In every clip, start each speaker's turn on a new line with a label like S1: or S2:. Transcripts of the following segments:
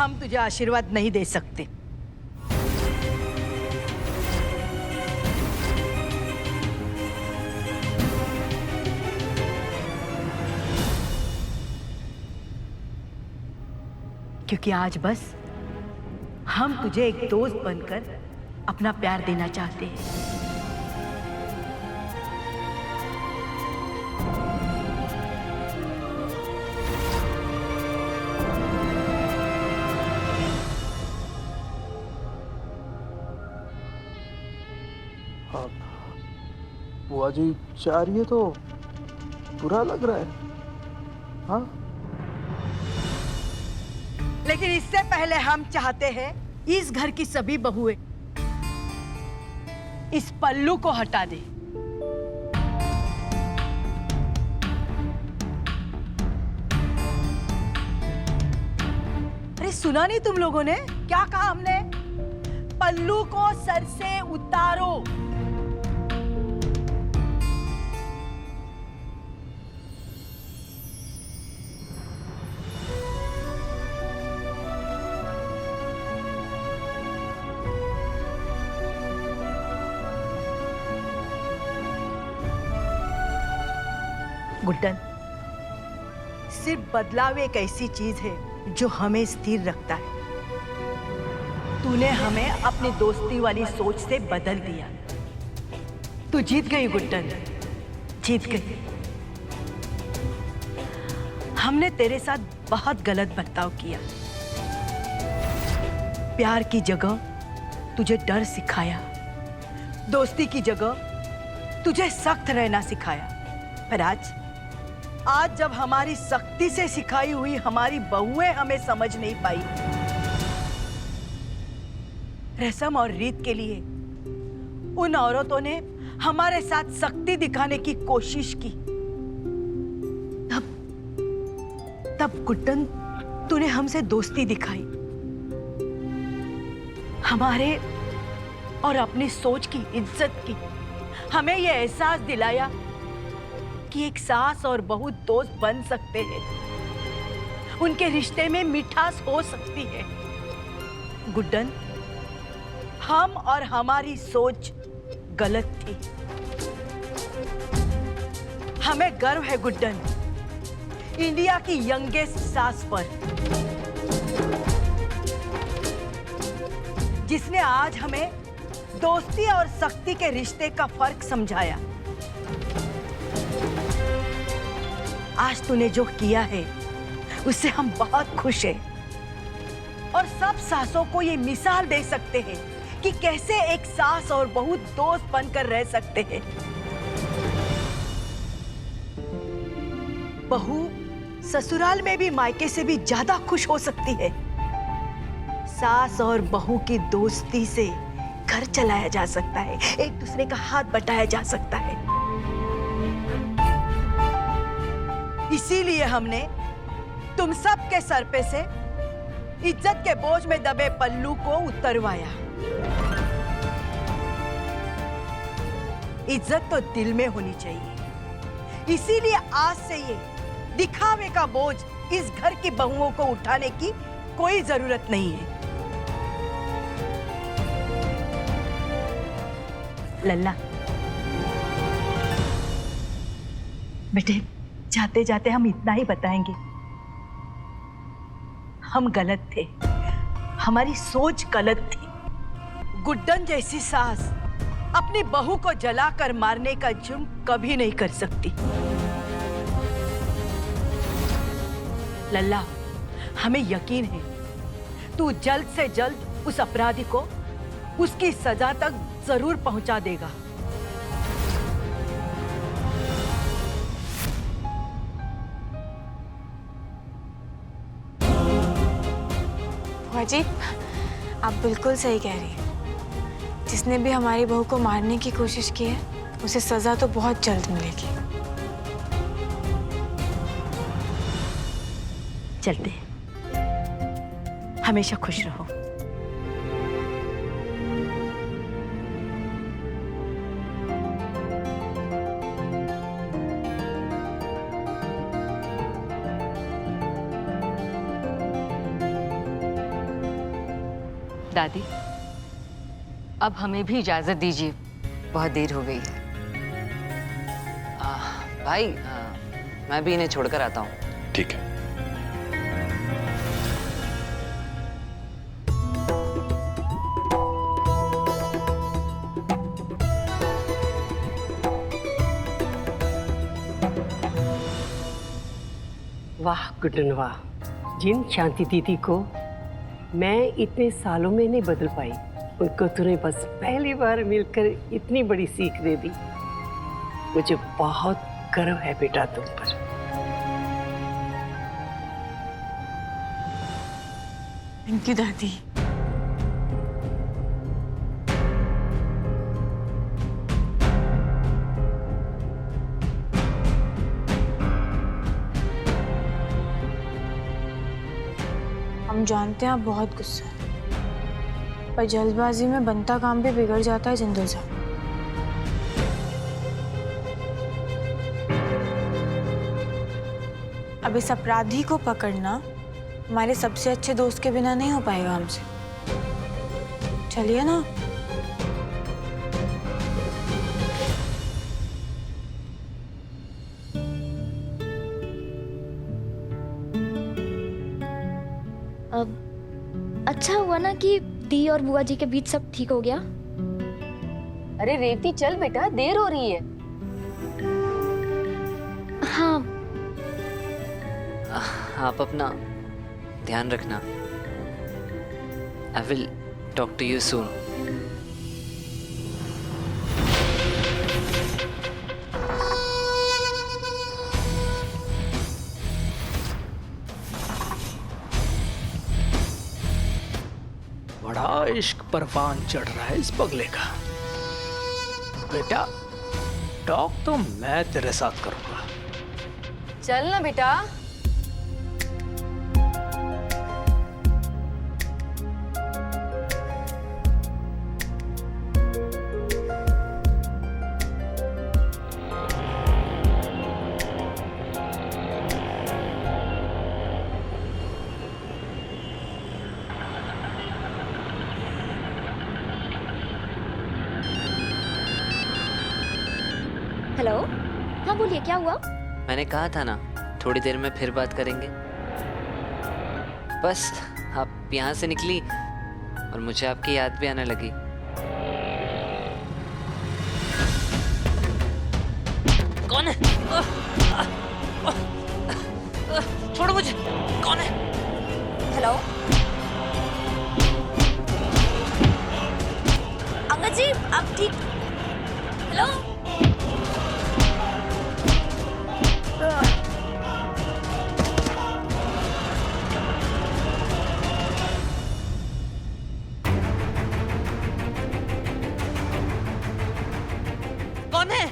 S1: हम तुझे आशीर्वाद नहीं दे सकते। क्योंकि आज बस हम तुझे एक दोस्त बनकर अपना प्यार देना चाहते हैं।
S2: हाँ, बुआ जी जा रही है तो बुरा लग रहा है। हाँ,
S1: लेकिन इससे पहले हम चाहते हैं इस घर की सभी बहुएं इस पल्लू को हटा दे। अरे सुना नहीं तुम लोगों ने क्या कहा हमने? पल्लू को सर से उतारो। गुड्डन, सिर्फ बदलाव एक ऐसी चीज है जो हमें स्थिर रखता है। तूने हमें अपनी दोस्ती वाली सोच से बदल दिया। तू जीत गई गुड्डन, जीत गई। हमने तेरे साथ बहुत गलत बर्ताव किया। प्यार की जगह तुझे डर सिखाया, दोस्ती की जगह तुझे सख्त रहना सिखाया। पर आज जब हमारी सख्ती से सिखाई हुई हमारी बहुएं हमें समझ नहीं पाई, रस्म और रीत के लिए उन औरतों ने हमारे साथ सख्ती दिखाने की कोशिश की, तब गुड्डन तूने हमसे दोस्ती दिखाई, हमारे और अपनी सोच की इज्जत की, हमें यह एहसास दिलाया कि एक सास और बहू दोस्त बन सकते हैं, उनके रिश्ते में मिठास हो सकती है। गुड्डन, हम और हमारी सोच गलत थी। हमें गर्व है गुड्डन, इंडिया की यंगेस्ट सास पर, जिसने आज हमें दोस्ती और सख्ती के रिश्ते का फर्क समझाया। आज तूने जो किया है उससे हम बहुत खुश हैं और सब सासों को ये मिसाल दे सकते हैं कि कैसे एक सास और बहू दोस्त बनकर रह सकते हैं। बहू ससुराल में भी मायके से भी ज्यादा खुश हो सकती है। सास और बहू की दोस्ती से घर चलाया जा सकता है, एक दूसरे का हाथ बटाया जा सकता है। इसीलिए हमने तुम सब के सर पे से इज्जत के बोझ में दबे पल्लू को उतरवाया। इज्जत तो दिल में होनी चाहिए। इसीलिए आज से ये दिखावे का बोझ इस घर की बहुओं को उठाने की कोई जरूरत नहीं है। लल्ला बेटे, जाते जाते हम इतना ही बताएंगे, हम गलत थे, हमारी सोच गलत थी। गुड्डन जैसी सास अपनी बहू को जलाकर मारने का जुर्म कभी नहीं कर सकती। लल्ला, हमें यकीन है तू जल्द से जल्द उस अपराधी को उसकी सजा तक जरूर पहुंचा देगा।
S3: जी, आप बिल्कुल सही कह रही हैं। जिसने भी हमारी बहू को मारने की कोशिश की है उसे सजा तो बहुत जल्द मिलेगी।
S1: चलते हैं, हमेशा खुश रहो।
S4: दादी, अब हमें भी इजाजत दीजिए, बहुत देर हो गई है।
S5: भाई मैं भी इन्हें छोड़कर आता हूँ।
S6: ठीक है।
S7: वाह गुड्डन वाह, जिन शांति दीदी को मैं इतने सालों में नहीं बदल पाई, उनको तूने बस पहली बार मिलकर इतनी बड़ी सीख दे दी। मुझे बहुत गर्व है बेटा तुम पर।
S3: थैंक यू दादी। हम जानते हैं आप बहुत गुस्सा है, पर जल्दबाजी में बनता काम भी बिगड़ जाता है जिंदल साहब। अब इस अपराधी को पकड़ना हमारे सबसे अच्छे दोस्त के बिना नहीं हो पाएगा हमसे। चलिए ना।
S8: अब अच्छा हुआ ना कि दी और बुआ जी के बीच सब ठीक हो गया।
S4: अरे रेवती चल बेटा, देर हो रही है।
S8: हाँ,
S5: आप अपना ध्यान रखना। I will talk to you soon.
S2: बड़ा इश्क परवान चढ़ रहा है इस बगले का। बेटा टॉक तो मैं तेरे साथ करूंगा।
S4: चल ना बेटा।
S8: हेलो। हाँ बोलिए, क्या हुआ?
S5: मैंने कहा था ना थोड़ी देर में फिर बात करेंगे। बस आप यहाँ से निकली और मुझे आपकी याद भी आने लगी। कौन है? छोड़ो मुझे। कौन है?
S8: हेलो अंगद जी, आप ठीक? हेलो
S5: कौन है?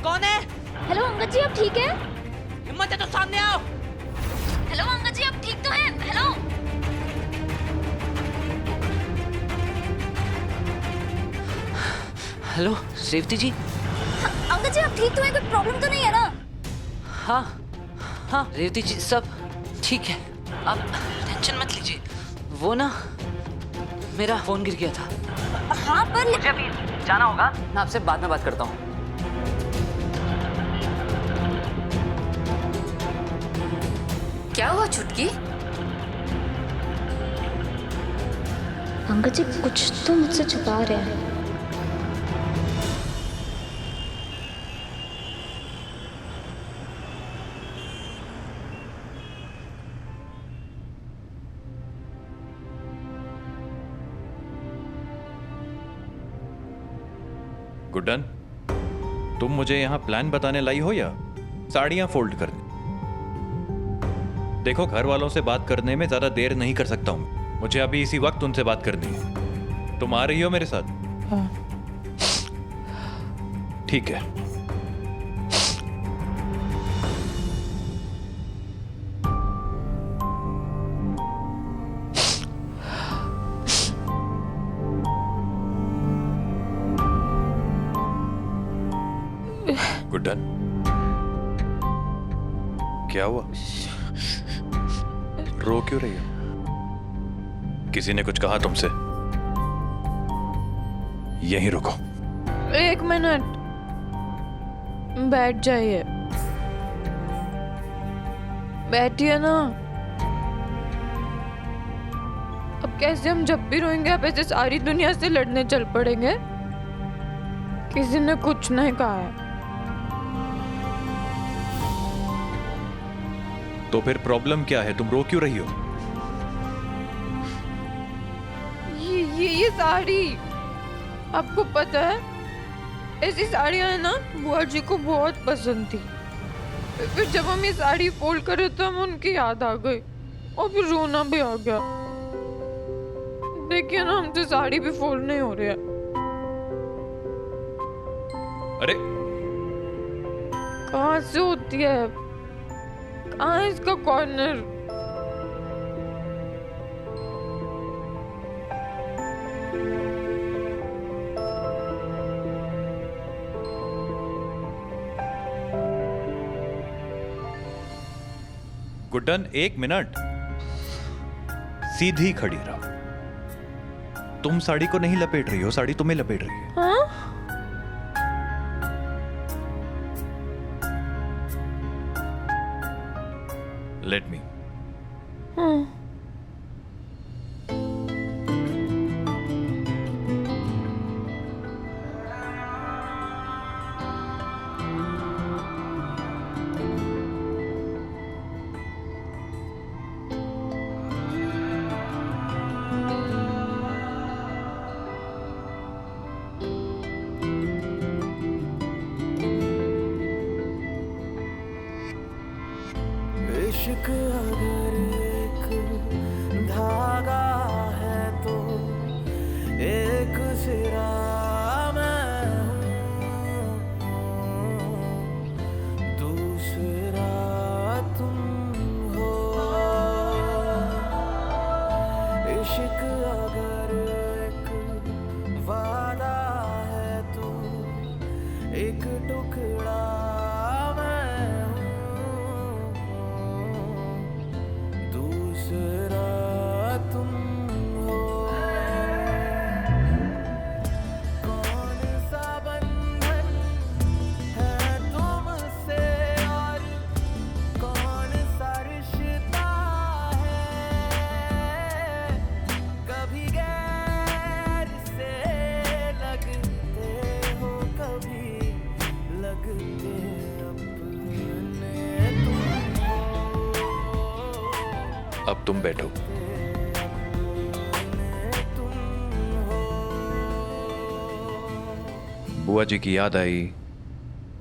S5: कौन है?
S8: हेलो अंगद जी, आप ठीक है?
S5: हिम्मत है तो सामने आओ।
S8: हेलो अंगद जी, आप ठीक तो हैं? हेलो
S5: हेलो रेवती जी।
S8: अंगद जी, आप ठीक तो हैं? कोई प्रॉब्लम तो नहीं है ना?
S5: हाँ हाँ रेवती जी, सब ठीक है, आप टेंशन मत लीजिए। वो ना मेरा फोन गिर गया था।
S8: हाँ पर
S5: मुझे अभी जाना होगा, मैं आपसे बाद में बात करता हूँ।
S4: क्या हुआ चुटकी?
S8: अंगद जी कुछ तो मुझसे छुपा रहे हैं।
S6: गुड्डन, तुम मुझे यहाँ प्लान बताने लाई हो या साड़ियाँ फोल्ड करने? देखो, घर वालों से बात करने में ज्यादा देर नहीं कर सकता हूँ। मुझे अभी इसी वक्त उनसे बात करनी है। तुम आ रही हो मेरे साथ? हाँ। ठीक है। गुड्डन, क्या हुआ? रो क्यों रही हो? किसी ने कुछ कहा तुमसे? यहीं रुको।
S3: 1 मिनट, बैठ जाइए। बैठिए ना। अब कैसे हम जब भी रोएंगे आप ऐसे सारी दुनिया से लड़ने चल पड़ेंगे? किसी ने कुछ नहीं कहा है।
S6: तो फिर प्रॉब्लम क्या है? तुम रो क्यों रही हो?
S3: ये साड़ी आपको पता है, ऐसी साड़ियां है ना बुआ जी को बहुत पसंद थी। फिर जब हम ये साड़ी फोल्ड करे तो हम उनकी याद आ गई और फिर रोना भी आ गया। देखिए ना, हमसे साड़ी भी फोल्ड नहीं हो रही है।
S6: अरे
S3: कहाँ से होती है? कहाँ है इसका कॉर्नर?
S6: गुड्डन, 1 मिनट। सीधी खड़ी रहो। तुम साड़ी को नहीं लपेट रही हो, साड़ी तुम्हें लपेट रही है।
S3: हाँ?
S6: Let me.
S3: हाँ।
S2: इश्क अगर एक धागा है तो एक सिरा मैं हूँ, दूसरा तुम हो। इश्क अगर एक वादा है तो एक टुकड़ा
S6: अब तुम बैठो। बुआ जी की याद आई,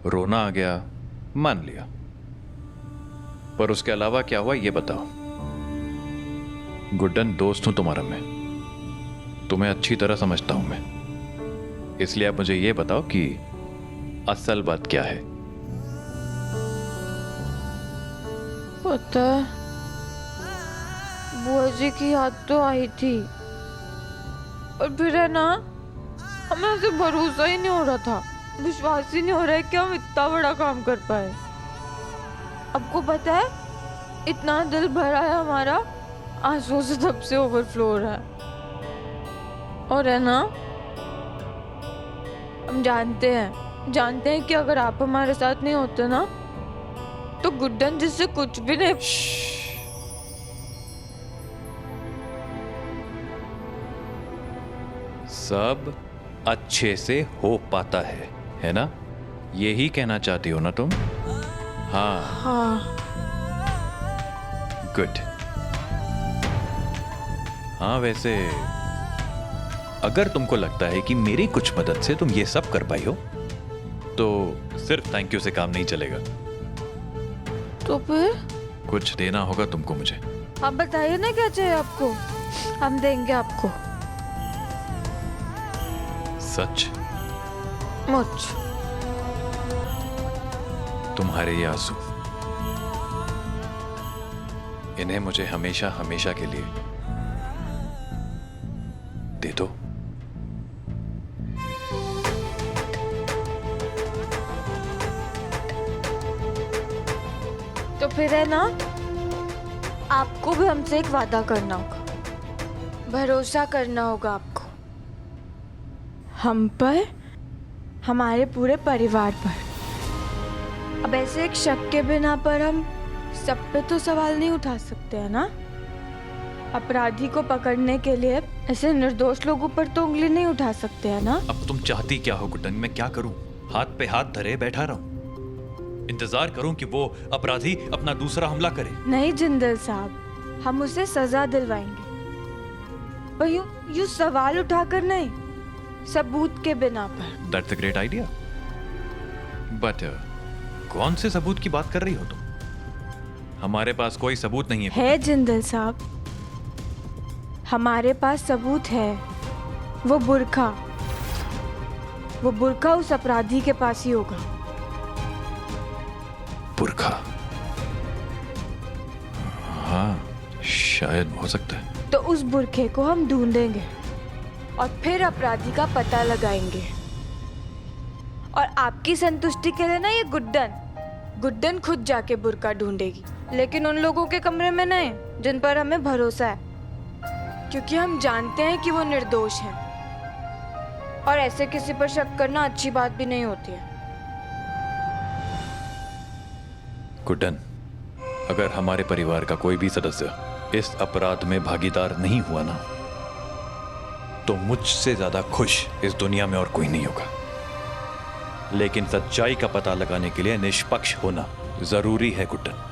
S6: रोना आ गया, मान लिया। पर उसके अलावा क्या हुआ ये बताओ। गुड्डन, दोस्त हूं तुम्हारा मैं, तुम्हें अच्छी तरह समझता हूं मैं। इसलिए आप मुझे ये बताओ कि असल बात क्या है।
S3: पता है, बुआ जी की याद तो आई थी, और फिर है ना, हमें उसे भरोसा ही नहीं हो रहा था, विश्वास ही नहीं हो रहा है कि हम इतना बड़ा काम कर पाए। आपको पता है, इतना दिल भरा है हमारा, आंसुओं से तब से ओवरफ्लो हो रहा है। और है ना, हम जानते हैं कि अगर आप हमारे साथ नहीं होते ना, तो गुड्डन जिससे कुछ भी नहीं।
S6: सब अच्छे से हो पाता है ना? यही कहना चाहती हो ना तुम? हाँ, गुड। हाँ, वैसे अगर तुमको लगता है कि मेरी कुछ मदद से तुम ये सब कर पाई हो, तो सिर्फ थैंक यू से काम नहीं चलेगा।
S3: तो फिर
S6: कुछ देना होगा तुमको मुझे।
S3: आप बताइए ना क्या चाहिए आपको, हम देंगे आपको।
S6: सच?
S3: मुझ
S6: तुम्हारे ये आंसू, इन्हें मुझे हमेशा हमेशा के लिए दे दो।
S3: तो फिर है ना, आपको भी हमसे एक वादा करना होगा। भरोसा करना होगा आपको, हम पर, हमारे पूरे परिवार पर। अब ऐसे एक शक के बिना पर हम सब पे तो सवाल नहीं उठा सकते हैं ना। अपराधी को पकड़ने के लिए ऐसे निर्दोष लोगों पर तो उंगली नहीं उठा सकते हैं ना।
S6: अब तुम चाहती क्या हो गुड्डन? मैं क्या करूं? हाथ पे हाथ धरे बैठा रहूं? इंतजार करूं कि वो अपराधी अपना दूसरा हमला करे?
S3: नहीं जिंदल साहब, हम उसे सजा दिलवाएंगे, पर यूं सवाल उठाकर नहीं, सबूत के बिना पर।
S6: That's a great idea, but कौन से सबूत की बात कर रही हो तुम? हमारे पास कोई सबूत नहीं है।
S3: जिंदल साहब, हमारे पास सबूत है। वो बुर्का उस अपराधी के पास ही होगा।
S6: बुर्का? हाँ, शायद हो सकता है।
S3: तो उस बुरखे को हम ढूंढेंगे और फिर अपराधी का पता लगाएंगे। और आपकी संतुष्टि के लिए ना, ये गुड्डन खुद जाके बुर्का ढूंढेगी, लेकिन उन लोगों के कमरे में नहीं जिन पर हमें भरोसा है, क्योंकि हम जानते हैं कि वो निर्दोष हैं और ऐसे किसी पर शक करना अच्छी बात भी नहीं होती है।
S6: गुड्डन, अगर हमारे परिवार का कोई भी सदस्य इस अपराध में भागीदार नहीं हुआ ना, तो मुझसे ज्यादा खुश इस दुनिया में और कोई नहीं होगा। लेकिन सच्चाई का पता लगाने के लिए निष्पक्ष होना जरूरी है गुड्डन।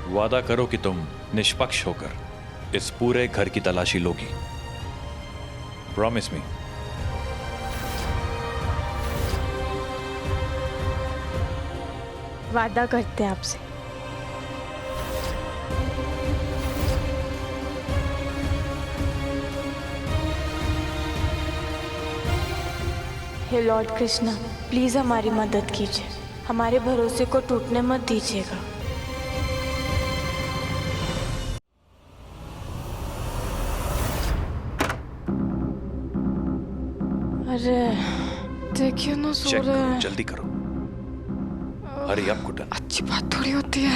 S6: वादा करो कि तुम निष्पक्ष होकर इस पूरे घर की तलाशी लोगी। Promise me.
S3: वादा करते हैं आपसे। हे लॉर्ड कृष्णा, प्लीज हमारी मदद कीजिए, हमारे भरोसे को टूटने मत दीजिएगा। अरे देखिए ना, सो
S6: चेक
S3: रहे
S6: करो,
S3: हैं।
S6: जल्दी करो। अरे अब गुड्डन।
S3: अच्छी बात थोड़ी होती है।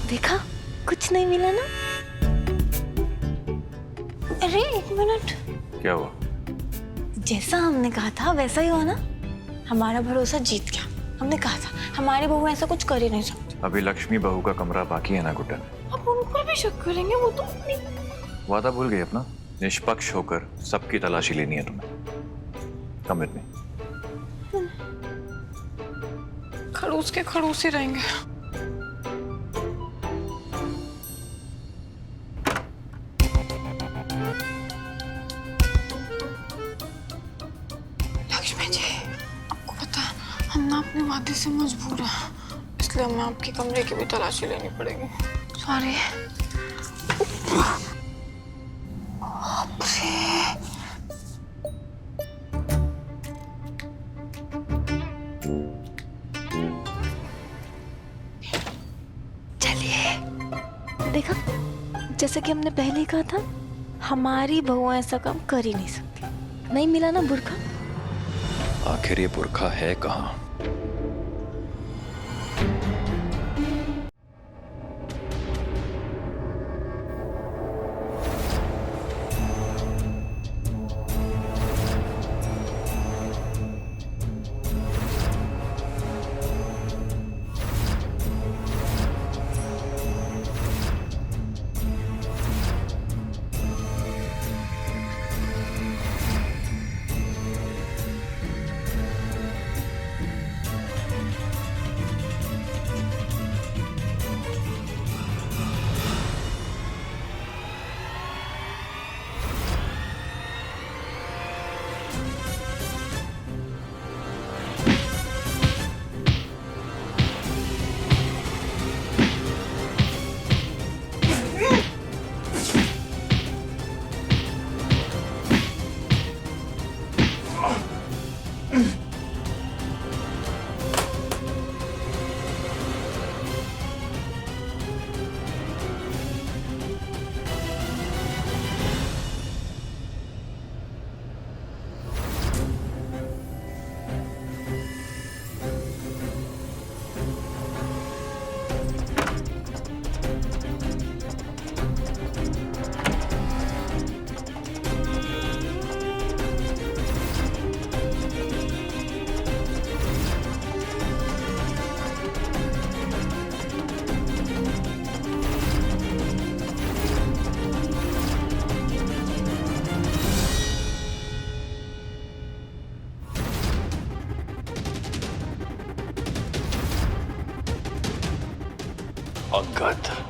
S8: देखा, कुछ नहीं मिला ना। अरे एक मिनट,
S6: क्या हुआ?
S8: जैसा हमने कहा था वैसा ही हुआ ना। हमारा भरोसा जीत गया। हमने कहा था हमारी बहू ऐसा कुछ कर ही नहीं सकती।
S6: अभी लक्ष्मी बहू का कमरा बाकी है ना गुड्डन?
S8: अब उन पर भी शक करेंगे, वो तो अपनी।
S6: वादा भूल गई अपना? निष्पक्ष होकर सबकी तलाशी लेनी है तुम्हें। Come with me.
S3: खड़ूस के खड़ूस ही रहेंगे। लक्ष्मी जी, आपको पता है हम ना अपने वादे से मजबूर हैं, इसलिए हमें आपके कमरे की भी तलाशी लेनी पड़ेगी। सॉरी।
S8: देखा, जैसा कि हमने पहले ही कहा था, हमारी बहू ऐसा काम कर ही नहीं सकती। नहीं मिला ना बुर्का?
S6: आखिर ये बुर्का है कहाँ?
S2: बात